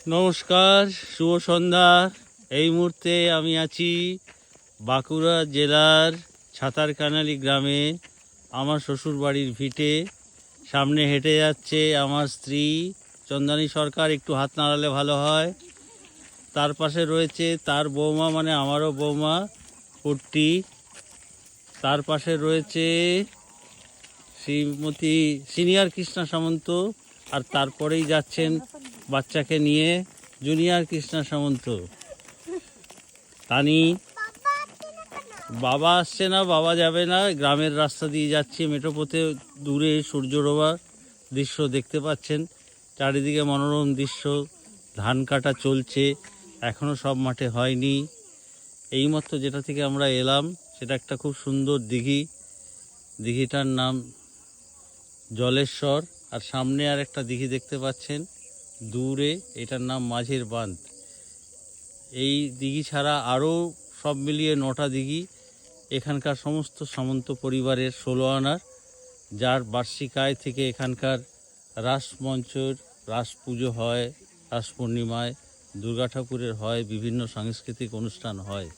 নমস্কার, শুভ সন্ধ্যা। এই মুহূর্তে আমি আছি বাঁকুড়া জেলার ছাতারকানালি গ্রামে, আমার শ্বশুর বাড়ির ভিটে। সামনে হেঁটে যাচ্ছে আমার স্ত্রী চন্দানী সরকার, একটু হাত নাড়ালে ভালো হয়। তার পাশে রয়েছে তার বৌমা, মানে আমারও বৌমা পুট্টি। তার পাশে রয়েছে শ্রীমতী সিনিয়র কৃষ্ণা সামন্ত, আর তারপরেই যাচ্ছেন বাচ্চাকে নিয়ে জুনিয়র কৃষ্ণা সামন্ত। তানি বাবা আসছে না, বাবা যাবে না, গ্রামের রাস্তা দিয়ে যাচ্ছি মেঠোপথে। দূরে সূর্যডোবা দৃশ্য দেখতে পাচ্ছেন, চারিদিকে মনোরম দৃশ্য। ধান কাটা চলছে, এখনও সব মাঠে হয়নি। এইমাত্র যেটা থেকে আমরা এলাম সেটা একটা খুব সুন্দর দিঘি। দিঘিটার নাম জলেশ্বর। আর সামনে আর একটা দিঘি দেখতে পাচ্ছেন দূরে, এটার নাম মাঝের বাঁধ। এই দিঘি ছাড়া আরও সব মিলিয়ে 9টা দিঘি এখানকার সমস্ত সামন্ত পরিবারের 16 আনার, যার বার্ষিক আয় থেকে এখানকার রাসমঞ্চর রাস পুজো হয়, রাস পূর্ণিমায় দুর্গা ঠাকুরের হয়, বিভিন্ন সাংস্কৃতিক অনুষ্ঠান হয়।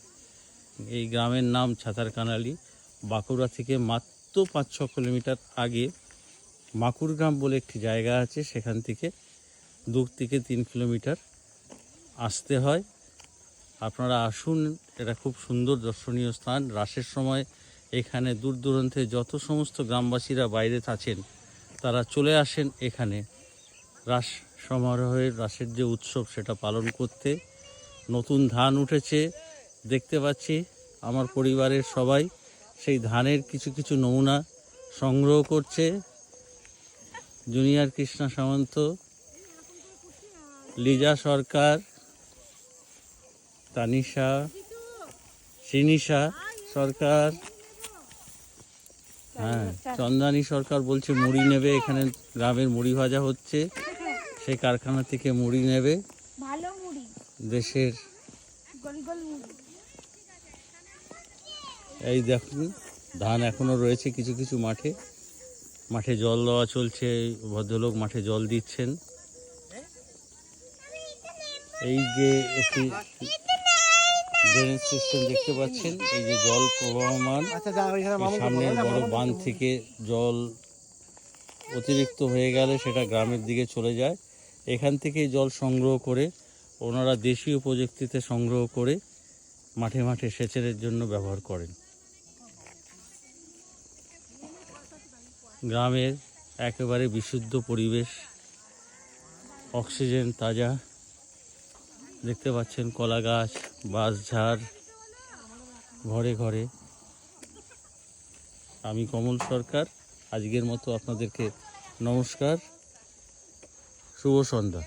এই গ্রামের নাম ছাতারকানালি। বাঁকুড়া থেকে মাত্র 5-6 কিলোমিটার আগে মাকুড় গ্রাম বলে একটি জায়গা আছে, সেখান থেকে 2 থেকে 3 কিলোমিটার আসতে হয়। আপনারা আসুন, এটা খুব সুন্দর দর্শনীয় স্থান। রাসের সময় এখানে দূর দূরান্তে যত সমস্ত গ্রামবাসীরা বাইরে আছেন তারা চলে আসেন এখানে রাস সমারোহের, রাসের যে উৎসব সেটা পালন করতে। নতুন ধান উঠেছে দেখতে পাচ্ছি, আমার পরিবারের সবাই সেই ধানের কিছু কিছু নমুনা সংগ্রহ করছে। জুনিয়র কৃষ্ণা সামন্ত, লিজা সরকার, তানিশা, সিনিশা সরকার, হ্যাঁ চন্দানী সরকার বলছে মুড়ি নেবে। এখানে গ্রামের মুড়ি ভাজা হচ্ছে, সেই কারখানা থেকে মুড়ি নেবে, ভালো মুড়ি, দেশের। গোল গোল মুড়ি। এই দেখুন, ধান এখনো রয়েছে কিছু কিছু মাঠে। মাঠে জল দেওয়া চলছে, ভদ্রলোক মাঠে জল দিচ্ছেন। এই যে একটি ড্রেনেজ সিস্টেম দেখতে পাচ্ছেন, এই যে জল প্রবাহমান, সামনের বড় বাঁধ থেকে জল অতিরিক্ত হয়ে গেলে সেটা গ্রামের দিকে চলে যায়। এখান থেকেই জল সংগ্রহ করে ওনারা দেশীয় প্রযুক্তিতে সংগ্রহ করে মাঠে মাঠে সেচের জন্য ব্যবহার করেন। গ্রামের একেবারে বিশুদ্ধ পরিবেশ, অক্সিজেন তাজা। দেখতে পাচ্ছেন কলা গাছ, বাঁশঝাড় ঘরে ঘরে। আমি কমল সরকার, আজকের মতো আপনাদেরকে নমস্কার, শুভ সন্ধ্যা।